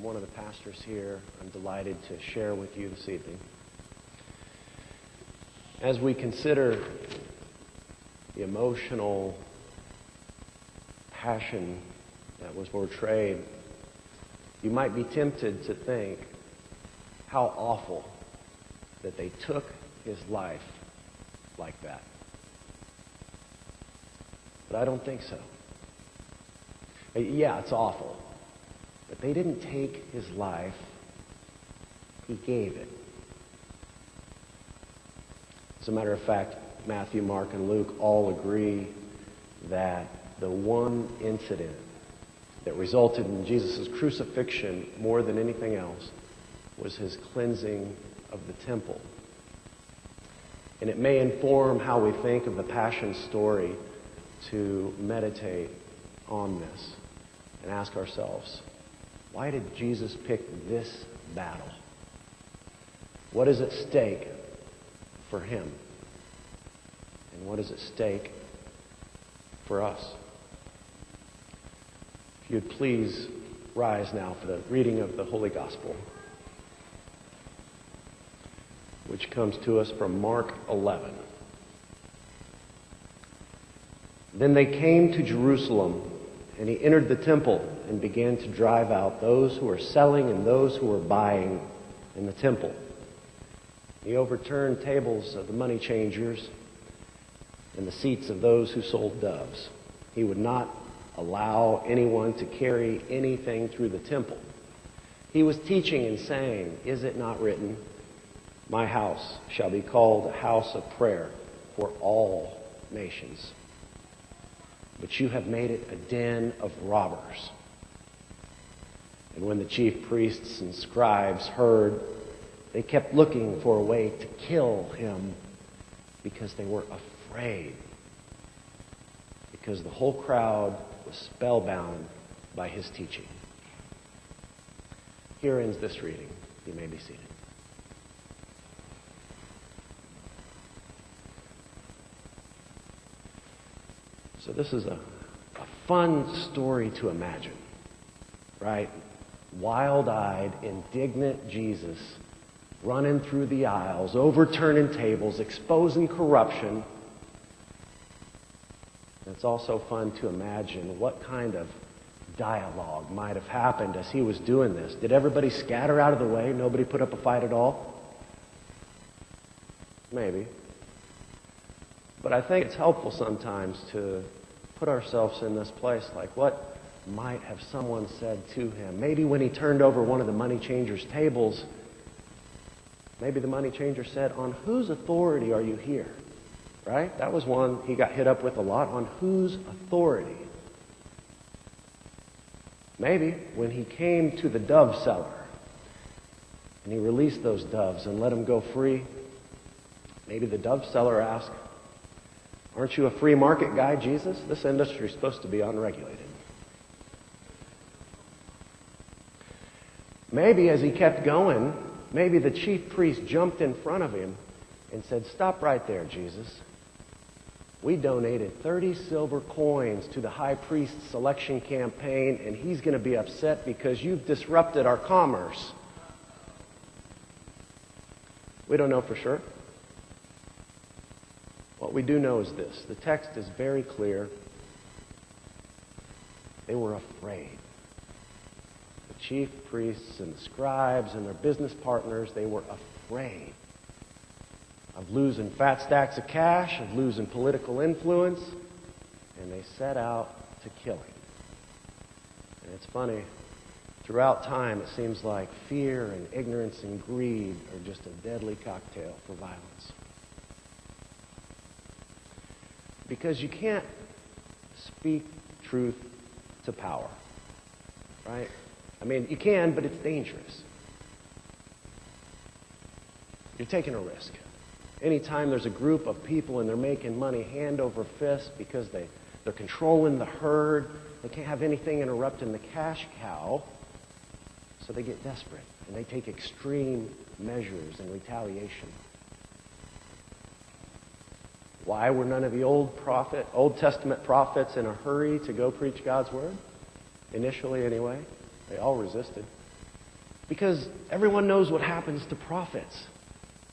one of the pastors here. I'm delighted to share with you this evening. As we consider the emotional passion that was portrayed, you might be tempted to think how awful that they took his life like that. But I don't think so. Yeah, it's awful. But they didn't take his life. He gave it. As a matter of fact, Matthew, Mark, and Luke all agree that the one incident that resulted in Jesus' crucifixion more than anything else was his cleansing of the temple. And it may inform how we think of the Passion story to meditate on this and ask ourselves, why did Jesus pick this battle? What is at stake for him? And what is at stake for us? If you'd please rise now for the reading of the Holy Gospel, which comes to us from Mark 11. Then they came to Jerusalem, and he entered the temple and began to drive out those who were selling and those who were buying in the temple. He overturned tables of the money changers and the seats of those who sold doves. He would not allow anyone to carry anything through the temple. He was teaching and saying, "Is it not written, 'My house shall be called a house of prayer for all nations'? But you have made it a den of robbers." And when the chief priests and scribes heard, they kept looking for a way to kill him because they were afraid. Because the whole crowd was spellbound by his teaching. Here ends this reading. You may be seated. So this is a fun story to imagine, right? Wild-eyed, indignant Jesus running through the aisles, overturning tables, exposing corruption. It's also fun to imagine what kind of dialogue might have happened as he was doing this. Did everybody scatter out of the way? Nobody put up a fight at all? Maybe. But I think it's helpful sometimes to put ourselves in this place, like what might have someone said to him? Maybe when he turned over one of the money changers' tables, maybe the money changer said, "On whose authority are you here?" Right? That was one he got hit up with a lot. On whose authority? Maybe when he came to the dove seller and he released those doves and let them go free, maybe the dove seller asked, "Aren't you a free market guy, Jesus? This industry is supposed to be unregulated." Maybe as he kept going, maybe the chief priest jumped in front of him and said, "Stop right there, Jesus. We donated 30 silver coins to the high priest's selection campaign, and he's going to be upset because you've disrupted our commerce." We don't know for sure. What we do know is this. The text is very clear. They were afraid. The chief priests and the scribes and their business partners, they were afraid of losing fat stacks of cash, of losing political influence, and they set out to kill him. And it's funny, throughout time it seems like fear and ignorance and greed are just a deadly cocktail for violence. Because you can't speak truth to power, right? I mean, you can, but it's dangerous. You're taking a risk. Anytime there's a group of people and they're making money hand over fist because they're controlling the herd, they can't have anything interrupting the cash cow, so they get desperate and they take extreme measures in retaliation. Why were none of the Old Testament prophets in a hurry to go preach God's word? Initially, anyway. They all resisted. Because everyone knows what happens to prophets.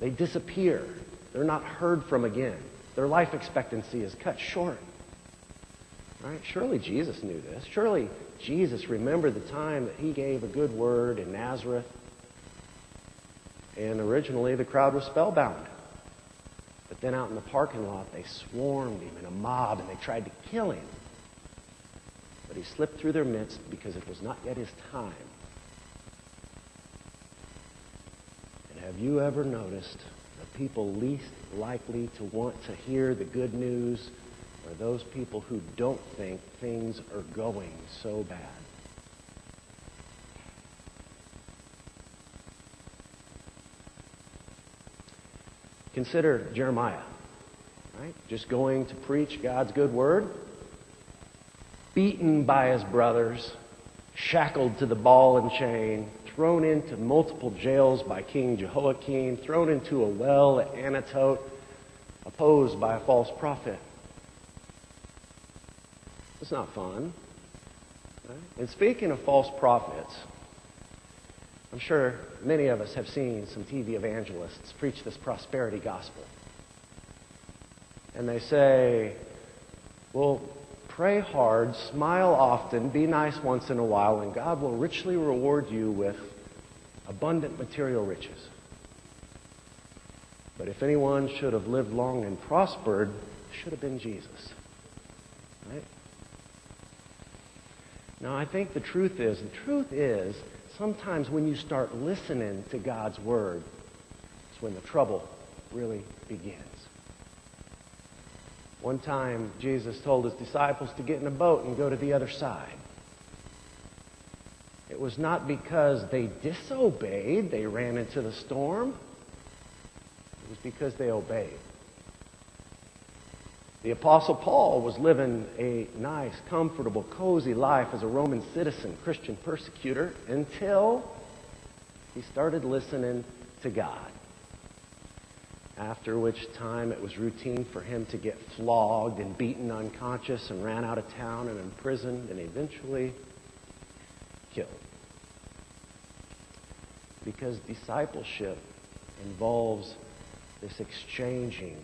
They disappear. They're not heard from again. Their life expectancy is cut short. Right? Surely Jesus knew this. Surely Jesus remembered the time that he gave a good word in Nazareth. And originally the crowd was spellbound. But then out in the parking lot, they swarmed him in a mob and they tried to kill him. But he slipped through their midst because it was not yet his time. And have you ever noticed the people least likely to want to hear the good news are those people who don't think things are going so bad? Consider Jeremiah, right? Just going to preach God's good word, beaten by his brothers, shackled to the ball and chain, thrown into multiple jails by King Jehoiakim, thrown into a well at Anatote, opposed by a false prophet. It's not fun. Right? And speaking of false prophets, I'm sure many of us have seen some TV evangelists preach this prosperity gospel. And they say, well, pray hard, smile often, be nice once in a while, and God will richly reward you with abundant material riches. But if anyone should have lived long and prospered, it should have been Jesus. Right? Now, I think the truth is, sometimes when you start listening to God's word, it's when the trouble really begins. One time, Jesus told his disciples to get in a boat and go to the other side. It was not because they disobeyed, they ran into the storm. It was because they obeyed. The Apostle Paul was living a nice, comfortable, cozy life as a Roman citizen, Christian persecutor, until he started listening to God. After which time it was routine for him to get flogged and beaten unconscious and ran out of town and imprisoned and eventually killed. Because discipleship involves this exchanging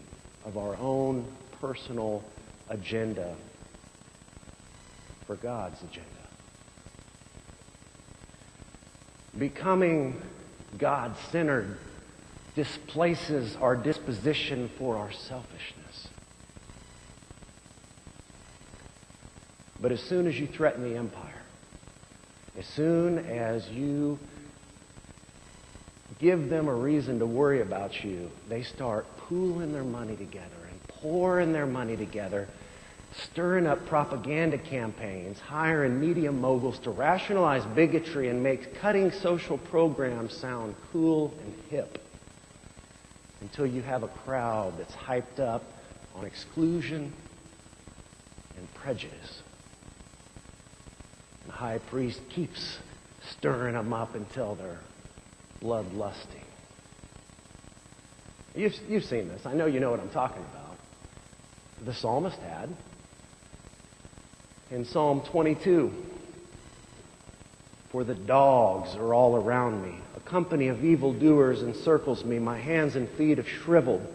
of our own personal agenda for God's agenda. Becoming God-centered displaces our disposition for our selfishness. But as soon as you threaten the empire, as soon as you give them a reason to worry about you, they start pooling their money together and pouring their money together, stirring up propaganda campaigns, hiring media moguls to rationalize bigotry and make cutting social programs sound cool and hip, until you have a crowd that's hyped up on exclusion and prejudice. The high priest keeps stirring them up until they're bloodlusting. You've seen this. I know you know what I'm talking about. The psalmist had. In Psalm 22, for the dogs are all around me. A company of evildoers encircles me. My hands and feet have shriveled.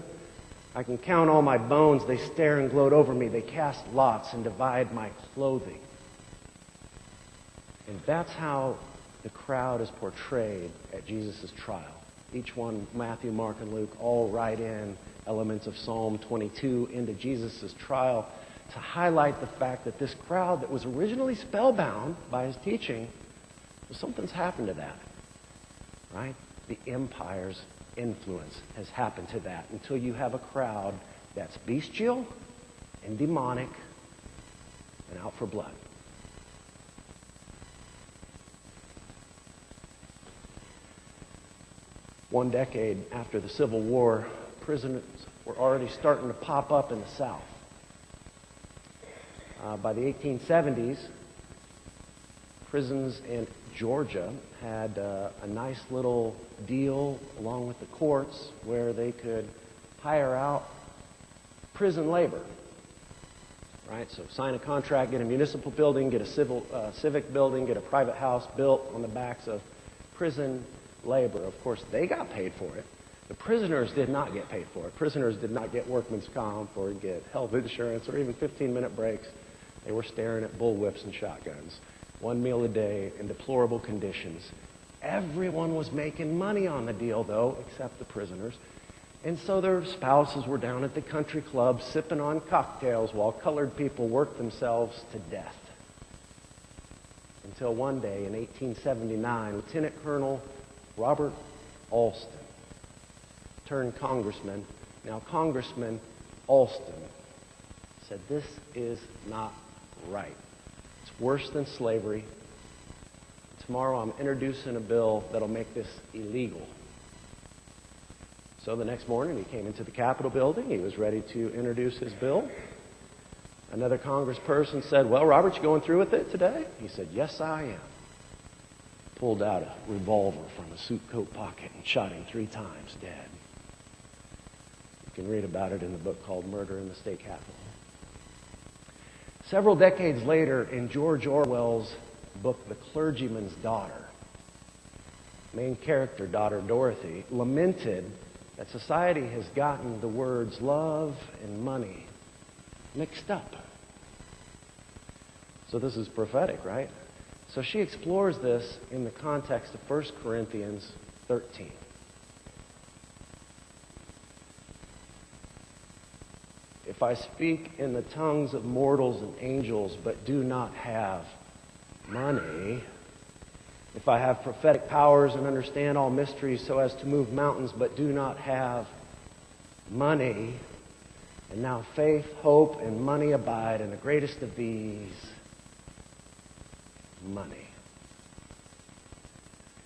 I can count all my bones. They stare and gloat over me. They cast lots and divide my clothing. And that's how the crowd is portrayed at Jesus' trial. Each one, Matthew, Mark, and Luke, all write in elements of Psalm 22 into Jesus' trial to highlight the fact that this crowd that was originally spellbound by his teaching, well, something's happened to that, right? The empire's influence has happened to that until you have a crowd that's bestial and demonic and out for blood. One decade after the Civil War, prisons were already starting to pop up in the South. By the 1870s, prisons in Georgia had a nice little deal along with the courts where they could hire out prison labor. Right? So sign a contract, get a municipal building, get a civic building, get a private house built on the backs of prison labor. Of course, they got paid for it. The prisoners did not get paid for it. Prisoners did not get workman's comp or get health insurance or even 15-minute breaks. They were staring at bullwhips and shotguns, 1 meal a day in deplorable conditions. Everyone was making money on the deal, though, except the prisoners. And so their spouses were down at the country club sipping on cocktails while colored people worked themselves to death. Until one day in 1879, Lieutenant Colonel Robert Alston turned congressman. Now, Congressman Alston said, "This is not right. It's worse than slavery. Tomorrow I'm introducing a bill that'll make this illegal." So the next morning he came into the Capitol building. He was ready to introduce his bill. Another congressperson said, "Well, Robert, you going through with it today?" He said, "Yes, I am." Pulled out a revolver from a suit coat pocket and shot him 3 times dead. You can read about it in the book called Murder in the State Capitol. Several decades later, in George Orwell's book, The Clergyman's Daughter, main character, daughter Dorothy, lamented that society has gotten the words love and money mixed up. So this is prophetic, right? So she explores this in the context of 1 Corinthians 13. If I speak in the tongues of mortals and angels, but do not have money, if I have prophetic powers and understand all mysteries so as to move mountains, but do not have money, and now faith, hope, and money abide, and the greatest of these, money.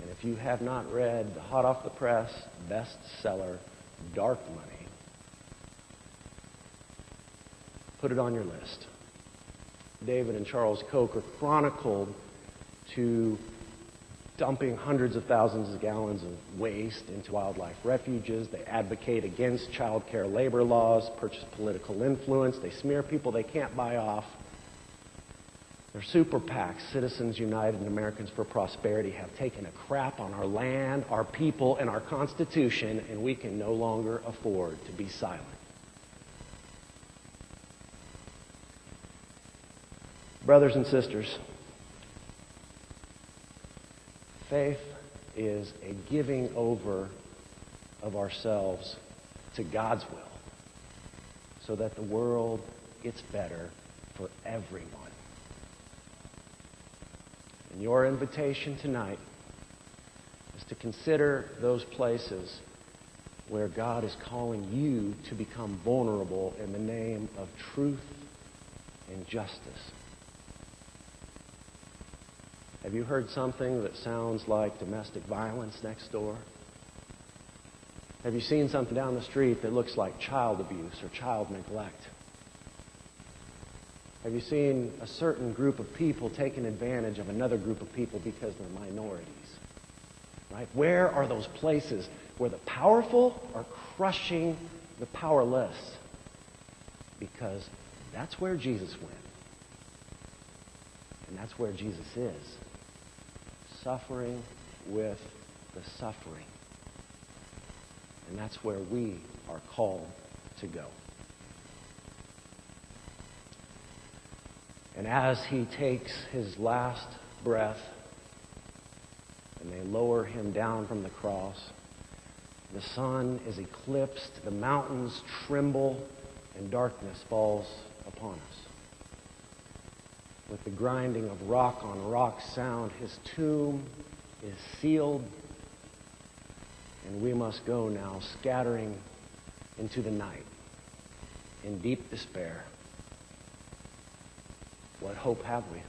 And if you have not read the hot off the press bestseller, Dark Money, put it on your list. David and Charles Koch are chronicled to dumping hundreds of thousands of gallons of waste into wildlife refuges. They advocate against child care labor laws, purchase political influence. They smear people they can't buy off. Their super PACs, Citizens United and Americans for Prosperity, have taken a crap on our land, our people, and our Constitution, and we can no longer afford to be silent. Brothers and sisters, faith is a giving over of ourselves to God's will so that the world gets better for everyone. And your invitation tonight is to consider those places where God is calling you to become vulnerable in the name of truth and justice. Have you heard something that sounds like domestic violence next door? Have you seen something down the street that looks like child abuse or child neglect? Have you seen a certain group of people taking advantage of another group of people because they're minorities? Right? Where are those places where the powerful are crushing the powerless? Because that's where Jesus went. And that's where Jesus is. Suffering with the suffering. And that's where we are called to go. And as he takes his last breath and they lower him down from the cross, the sun is eclipsed, the mountains tremble, and darkness falls upon us. With the grinding of rock on rock sound, his tomb is sealed, and we must go now scattering into the night in deep despair. What hope have we?